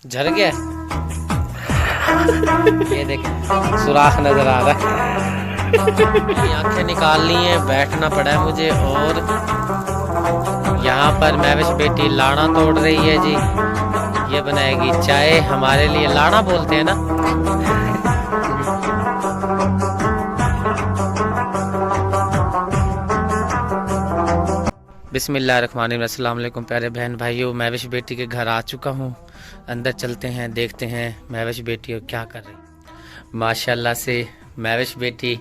झड़ गया। ये देख सुराख नजर आ रहा है। आंखें निकालनी है, बैठना पड़ा है मुझे। और यहाँ पर महविश बेटी लाना तोड़ रही है जी। ये बनाएगी चाय हमारे लिए। लाना बोलते हैं ना। बिस्मिल्लाहिर्रहमानिर्रहीम। अस्सलाम वालेकुम प्यारे बहन भाइयों, महविश बेटी के घर आ चुका हूँ। अंदर चलते हैं, देखते हैं महविश बेटी क्या कर रही। माशाल्लाह से महविश बेटी।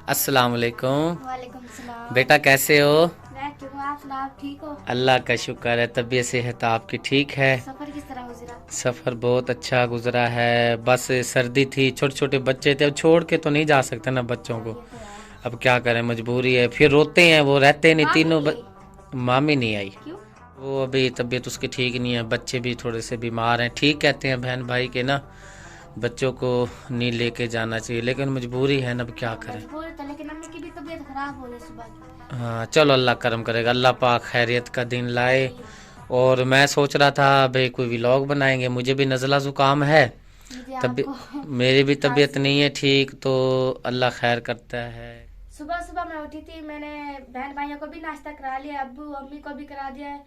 अस्सलाम वालेकुम। वालेकुम सलाम। बेटा कैसे हो? मैं ठीक हूँ, आप ठीक हो? अल्लाह का शुक्र है, तबीयत सेहत आपकी ठीक है। सफर किस तरह गुजरा? सफ़र बहुत अच्छा गुजरा है। बस सर्दी थी, छोटे छोटे बच्चे थे, अब छोड़ के तो नहीं जा सकते ना बच्चों को। अब क्या करें, मजबूरी है। फिर रोते हैं, वो रहते नहीं तीनों। मामी नहीं आई। क्यों? वो अभी तबीयत उसकी ठीक नहीं है। बच्चे भी थोड़े से बीमार हैं। ठीक कहते हैं बहन भाई के ना, बच्चों को नहीं लेके जाना चाहिए, लेकिन मजबूरी है ना, अब क्या करें। लेकिन अम्मी की भी तबीयत खराब हो रही सुबह। हाँ चलो, अल्लाह करम करेगा, अल्लाह पाक खैरियत का दिन लाए। और मैं सोच रहा था भाई कोई व्लॉग बनाएंगे। मुझे भी नज़ला ज़ुकाम है, तब मेरी भी तबीयत नहीं है ठीक, तो अल्लाह खैर करता है। सुबह सुबह मैं उठी थी, मैंने बहन भाइयों को भी नाश्ता करा लिया, अब्बू अम्मी को भी करा दिया है।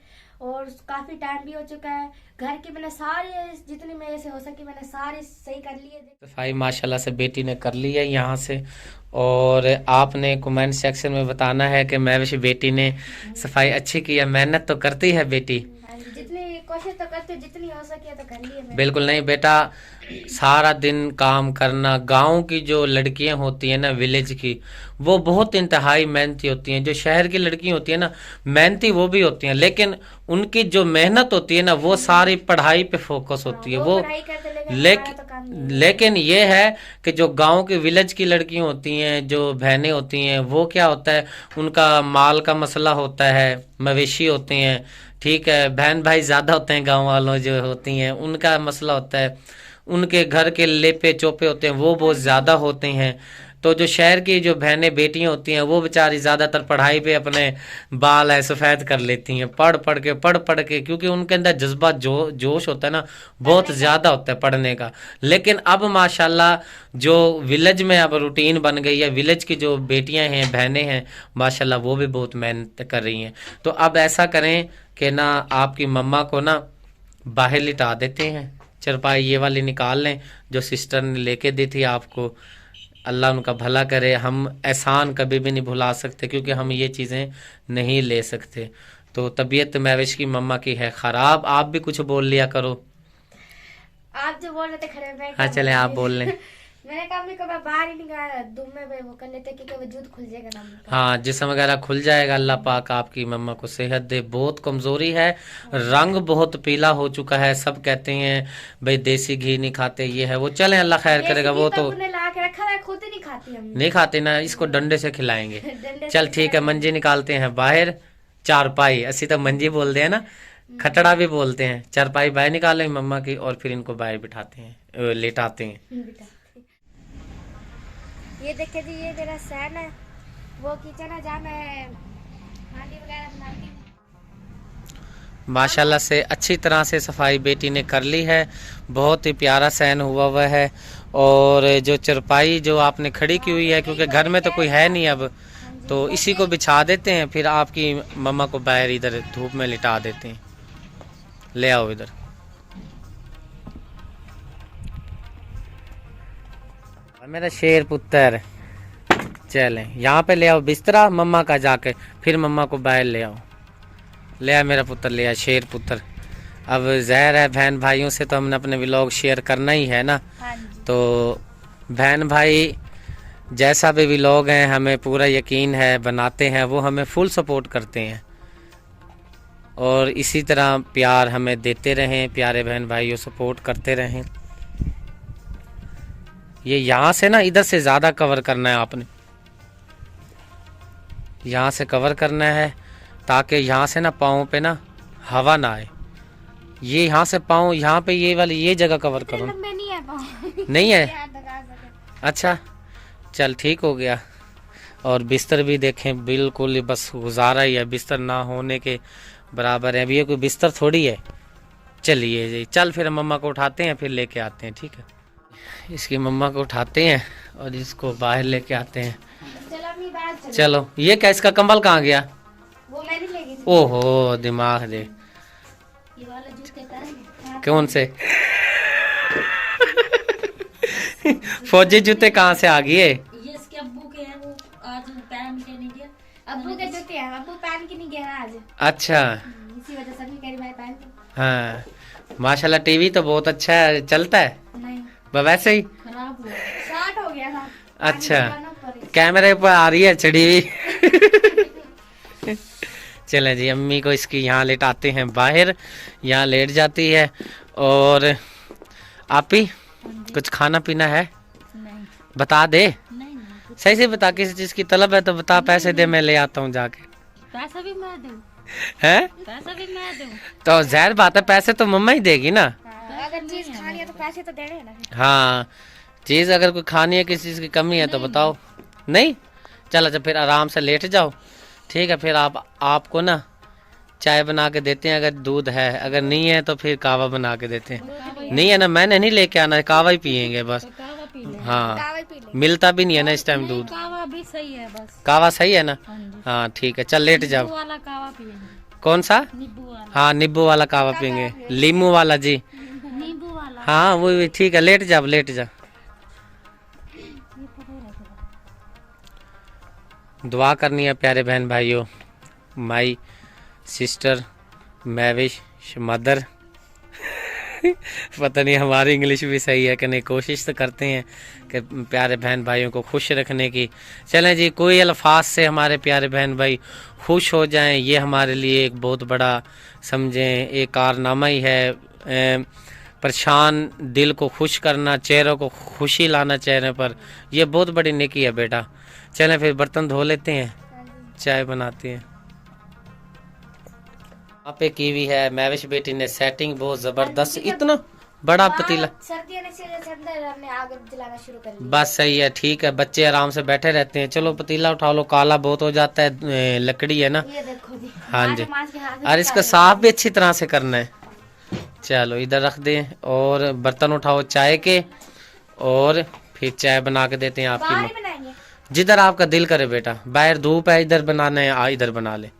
और काफी टाइम भी हो चुका है। घर की मैंने सारी जितनी मेरे से हो सकी मैंने सारी सही कर ली है। सफाई माशाल्लाह से बेटी ने कर ली है यहाँ से। और आपने कमेंट सेक्शन में बताना है कि महविश बेटी ने सफाई अच्छी की है। मेहनत तो करती है बेटी, जितनी कोशिश तो करती, जितनी हो सकी तो कर ली है। बिल्कुल नहीं बेटा, सारा दिन काम करना। गांव की जो लड़कियां होती हैं ना, विलेज की, वो बहुत इंतहाई मेहनती होती हैं। जो शहर की लड़कियां होती हैं ना, मेहनती वो भी होती हैं, लेकिन उनकी जो मेहनत होती है ना, वो सारी पढ़ाई पे फोकस होती है। वो लेकिन ये है कि जो गांव के विलेज की लड़कियां होती हैं, जो बहनें होती हैं, वो क्या होता है, उनका माल का मसला होता है, मवेशी होते हैं, ठीक है। बहन भाई ज्यादा होते हैं, गांव वालों जो होती हैं उनका मसला होता है, उनके घर के लेपे चोपे होते हैं, वो बहुत ज़्यादा होते हैं। तो जो शहर की जो बहनें बेटियां होती हैं, वो बेचारी ज़्यादातर पढ़ाई पे अपने बाल है सफ़ेद कर लेती हैं, पढ़ पढ़ के, क्योंकि उनके अंदर जज्बा जोश होता है ना, बहुत ज़्यादा होता है पढ़ने का। लेकिन अब माशाल्लाह जो विलेज में अब रूटीन बन गई है, विलेज की जो बेटियां हैं, बहनें हैं, माशाल्लाह वो भी बहुत मेहनत कर रही हैं। तो अब ऐसा करें कि ना आपकी मम्मा को ना बाहर लिटा देते हैं, चरपाई ये वाली निकाल लें जो सिस्टर ने लेके दी थी आपको। अल्लाह उनका भला करे। हम एहसान कभी भी नहीं भुला सकते, क्योंकि हम ये चीज़ें नहीं ले सकते। तो तबीयत महविश की मम्मा की है ख़राब। आप भी कुछ बोल लिया करो। आप जो बोल रहे थे खड़े में, हाँ चले आप बोल लें। मैंने कहा मैं कभी बाहर ही नहीं गया, धूप में वो कर लेते क्योंकि वजूद खुल जाएगा ना। हाँ जिस्म वगैरह खुल जाएगा। अल्लाह पाक आपकी मम्मा को सेहत दे। बहुत कमज़ोरी है, रंग बहुत पीला हो चुका है। सब कहते हैं भाई देसी घी नहीं खाते, ये है वो। चलें अल्लाह खैर करेगा। वो तो ला के रखा है, खुद ही नहीं खाती हम। नहीं खाते ना, इसको डंडे से खिलाएंगे। चल ठीक है, मंजी निकालते हैं बाहर। चारपाई असी तो मंजी बोलते हैं ना, खटड़ा भी बोलते हैं। चारपाई बाहर निकालें मम्मा की, और फिर इनको बाहर बिठाते हैं, लेटाते हैं। ये देखिए जी, ये मेरा सैन है, वो किचन है जहाँ मैं हांडी वगैरह बनाती हूँ। माशाल्लाह से अच्छी तरह से सफाई बेटी ने कर ली है। बहुत ही प्यारा सैन हुआ है। और जो चरपाई जो आपने खड़ी की हुई है, क्योंकि घर में तो कोई है नहीं अब, तो इसी को बिछा देते हैं। फिर आपकी मम्मा को बाहर इधर धूप में लिटा देते हैं। ले आओ इधर। मेरा शेर पुत्र, चलें यहाँ पे ले आओ बिस्तरा मम्मा का जाके, फिर मम्मा को बाहर ले आओ। ले आ मेरा पुत्र, ले आ शेर पुत्र। अब ज़ाहिर है बहन भाइयों से तो हमने अपने व्लॉग शेयर करना ही है ना। तो बहन भाई जैसा भी व्लॉग है, हमें पूरा यकीन है बनाते हैं, वो हमें फुल सपोर्ट करते हैं। और इसी तरह प्यार हमें देते रहें, प्यारे बहन भाइयों सपोर्ट करते रहें। ये यहाँ से ना इधर से ज़्यादा कवर करना है आपने, यहाँ से कवर करना है, ताकि यहाँ से ना पाँव पे ना हवा ना आए। ये यहाँ से पाँव, यहाँ पे ये वाली ये जगह कवर करो। नहीं है पाँव। नहीं है? अच्छा चल ठीक हो गया। और बिस्तर भी देखें, बिल्कुल बस गुजारा ही है, बिस्तर ना होने के बराबर है। अभी ये कोई बिस्तर थोड़ी है, चलिए जी, चल फिर हम मम्मा को उठाते हैं, फिर लेके आते हैं, ठीक है। इसकी मम्मा को उठाते हैं और इसको बाहर लेके आते हैं। चलो अपनी बैग चलो। चलो, ये क्या, इसका कंबल कहाँ गया? वो मैंने ले गई थी। ओहो, दिमाग दे। ये वाला जूते का कौन से? फौजी जूते कहाँ से आ गए? ये इसके अब्बू के हैं, वो आज पहन के नहीं गया। अब्बू के जूते हैं, अब्बू पहन के नहीं गया ना आज। अच्छा, इसी वजह से भी कह रही भाई पहन के। हाँ माशाल्लाह, टीवी तो बहुत अच्छा है, चलता है नहीं, वैसे ही। खराब हुआ। शॉर्ट हो गया था। अच्छा, पानी निकालना पड़ेगा। कैमरे पर आ रही है चढ़ी हुई। चले जी, अम्मी को इसकी यहाँ लेटाते हैं बाहर, यहाँ लेट जाती है। और आप ही कुछ खाना पीना है? नहीं बता दे, नहीं नहीं, सही से बता, किसी चीज की तलब है तो बता, पैसे दे, मैं ले आता हूँ जाके। पैसा भी मैं दूं, हैं? पैसा भी मैं दूं। तो जहर बात है, पैसे तो मम्मा ही देगी ना। हाँ, अगर चीज खानी है तो पैसे तो देने हैं ना फिर। हाँ, चीज अगर कोई खानी है, किसी चीज की कमी है तो बताओ। नहीं, चलो अच्छा, फिर आराम से लेट जाओ, ठीक है। फिर आपको ना चाय बना के देते हैं, अगर दूध है, अगर नहीं है तो फिर कहवा बना के देते हैं। नहीं है ना, मैंने नहीं लेके आना है, कहवा ही पियेंगे बस। कावा पी ले। हाँ, कावा पी ले। मिलता भी नहीं है ना इस टाइम दूध। कावा भी सही है बस। कहवा सही है ना? हाँ जी, हाँ ठीक है, चल लेट जाओ। नींबू वाला कावा पिएंगे। कौन सा? नींबू वाला, हाँ, नींबू वाला कहवा पियेंगे, लीमू वाला जी। नींबू वाला। हाँ वो भी ठीक है, लेट जाओ लेट जा। दुआ करनी है प्यारे बहन भाइयों, माई सिस्टर मैविश मदर। पता नहीं हमारी इंग्लिश भी सही है कि नहीं, कोशिश तो करते हैं कि प्यारे बहन भाइयों को खुश रखने की। चलें जी, कोई अल्फाज से हमारे प्यारे बहन भाई खुश हो जाएं, ये हमारे लिए एक बहुत बड़ा समझें एक कारनामा ही है। परेशान दिल को खुश करना, चेहरों को खुशी लाना चेहरे पर, यह बहुत बड़ी नेकी है बेटा। चलें फिर बर्तन धो लेते हैं, चाय बनाते हैं। यहाँ पे कीवी है, मैविश बेटी ने सेटिंग बहुत जबरदस्त, इतना बड़ा पतीला। सर्दियों ने से अंदर हमने आग जलाना शुरू कर दिया। बस सही है, ठीक है, बच्चे आराम से बैठे रहते हैं। चलो पतीला उठा लो, काला बहुत हो जाता है, लकड़ी है ना। ये देखो जी। हाँ जी, मांस के हाथ में और इसका साफ भी अच्छी तरह से करना है। चलो इधर रख दें और बर्तन उठाओ चाय के, और फिर चाय बना के देते हैं आपकी बाहर माँ। ही बनाएंगे। जिधर आपका दिल करे बेटा, बाहर धूप है, इधर बनाना है आ इधर बना ले।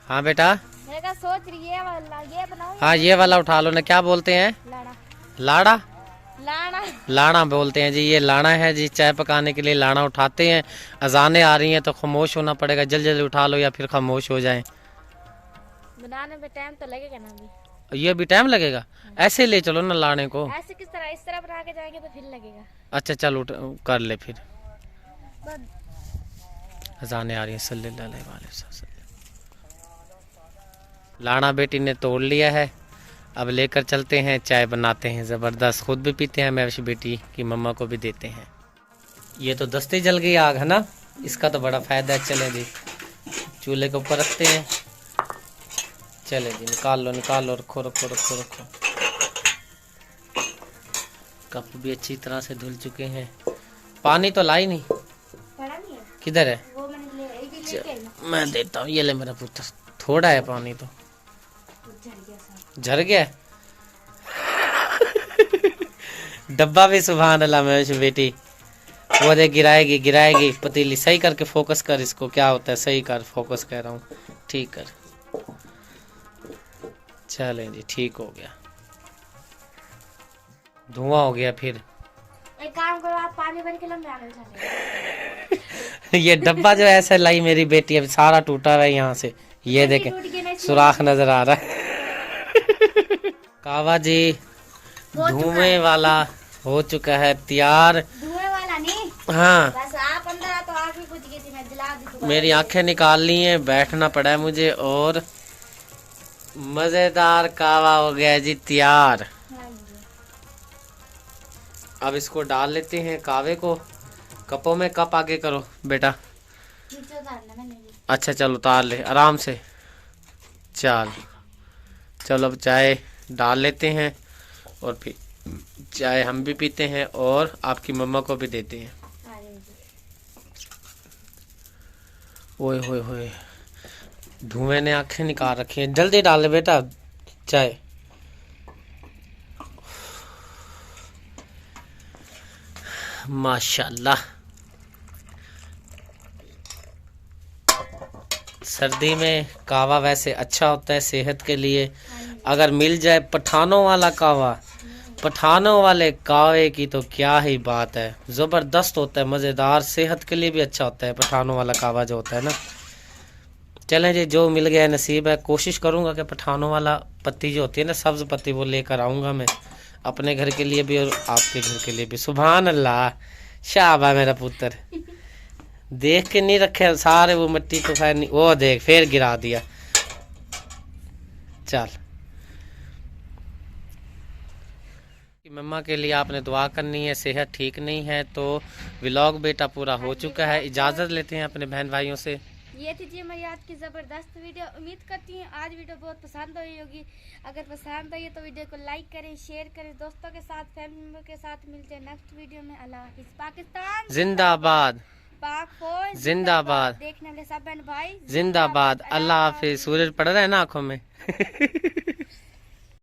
हाँ बेटा, मैं क्या सोच रही है वाला ये बनाओ। हाँ ये वाला उठा लो ना, क्या बोलते हैं? लाड़ा। लाड़ा? लाड़ा। लाड़ा बोलते हैं जी, ये लाड़ा है जी, चाय पकाने के लिए लाड़ा उठाते हैं। अजानें आ रही हैं तो खामोश होना पड़ेगा, जल्दी जल्दी उठा लो या फिर खामोश हो जाएं। बनाने में टाइम तो लगेगा ना अभी। ये भी टाइम लगेगा, ऐसे ले चलो ना लाड़े को। ऐसे किस तरह, इस तरह बना के जाएंगे तो फिर लगेगा। अच्छा चल उठ कर ले फिर। बस अजानें आ रही हैं, सल्लल्लाहु अलैहि वसल्लम। लाड़ा बेटी ने तोड़ लिया है, अब लेकर चलते हैं, चाय बनाते हैं ज़बरदस्त, खुद भी पीते हैं, मैविश बेटी की मम्मा को भी देते हैं। ये तो दस्ते जल गई आग है ना, इसका तो बड़ा फ़ायदा है। चले जी, चूल्हे के ऊपर रखते हैं। चले जी, निकाल लो निकाल लो, रखो रखो रखो रखो। कप भी अच्छी तरह से धुल चुके हैं। पानी तो लाई नहीं, पड़ा नहीं है, किधर है? वो मैंने ले एक ही लेके आई ना। मैं देता हूँ, ये ले मेरा पुत्र, थोड़ा है पानी तो। वो झड़ गया सब। झर गया डब्बा भी, सुभान अल्लाह मैविश बेटी। वो दे गिराएगी गिराएगी पतीली, सही करके फोकस कर इसको, क्या होता है, सही कर, फोकस कह रहा हूँ, ठीक कर। चलें जी, ठीक हो गया, धुआं हो गया। फिर एक काम करो, आप पानी भर के लो, मैं आगे चले। ये डब्बा जो ऐसे लाई मेरी बेटी, अब सारा टूटा हुआ है यहाँ से, ये देखें टूट गया ना, सुराख नजर आ रहा है। कावा जी धुएं वाला हो चुका है तैयार। धुएं वाला नहीं, हाँ, बस आप अंदर आ तो आग भी बुझ गई थी, मैं जला दी थी। मेरी आंखें निकाल ली हैं, बैठना पड़ा है मुझे, और मजेदार कावा हो गया जी तैयार। हाँ जी। अब इसको डाल लेते हैं कावे को कपों में। कप आगे करो बेटा। नीचे उतारना मैंने भी। अच्छा चलो उतार ले आराम से। चलो अब चाय डाल लेते हैं, और फिर चाय हम भी पीते हैं और आपकी मम्मा को भी देते हैं। हाँ जी। ओए होए होए, धुएं ने आंखें निकाल रखी हैं। जल्दी डाल ले बेटा चाय। माशाल्लाह। सर्दी में कावा वैसे अच्छा होता है सेहत के लिए। अगर मिल जाए पठानों वाला कावा, पठानों वाले कावे की तो क्या ही बात है, ज़बरदस्त होता है, मज़ेदार, सेहत के लिए भी अच्छा होता है पठानों वाला कावा जो होता है ना। चलें जी, जो मिल गया नसीब है। कोशिश करूँगा कि पठानों वाला पत्ती जो होती है ना, सब्ज़ पत्ती, वो लेकर आऊँगा मैं अपने घर के लिए भी और आपके घर के लिए भी। सुभान अल्लाह, शाबाश मेरा पुत्र। देख के नहीं रखे सारे, वो मिट्टी तो खैर नहीं, वो देख फिर गिरा दिया। चल, मम्मा के लिए आपने दुआ करनी है, सेहत ठीक नहीं है। तो व्लॉग बेटा पूरा हो चुका है, इजाज़त लेते हैं अपने बहन भाइयों से। ये थी जी हमारी आज की ज़बरदस्त वीडियो। उम्मीद करती हूँ आज वीडियो बहुत पसंद आई होगी। अगर पसंद आई है तो वीडियो को लाइक करें, शेयर करें, दोस्तों के साथ, फैमिली मेम्बर के साथ। मिलते हैं नेक्स्ट वीडियो में। अल्लाह हाफिज़। पाकिस्तान जिंदाबाद, पाक फौज जिंदाबाद, देखने वाले सब बहन भाई जिंदाबाद। अल्लाह हाफिज़। सूरज पड़ रहा है ना आंखों में।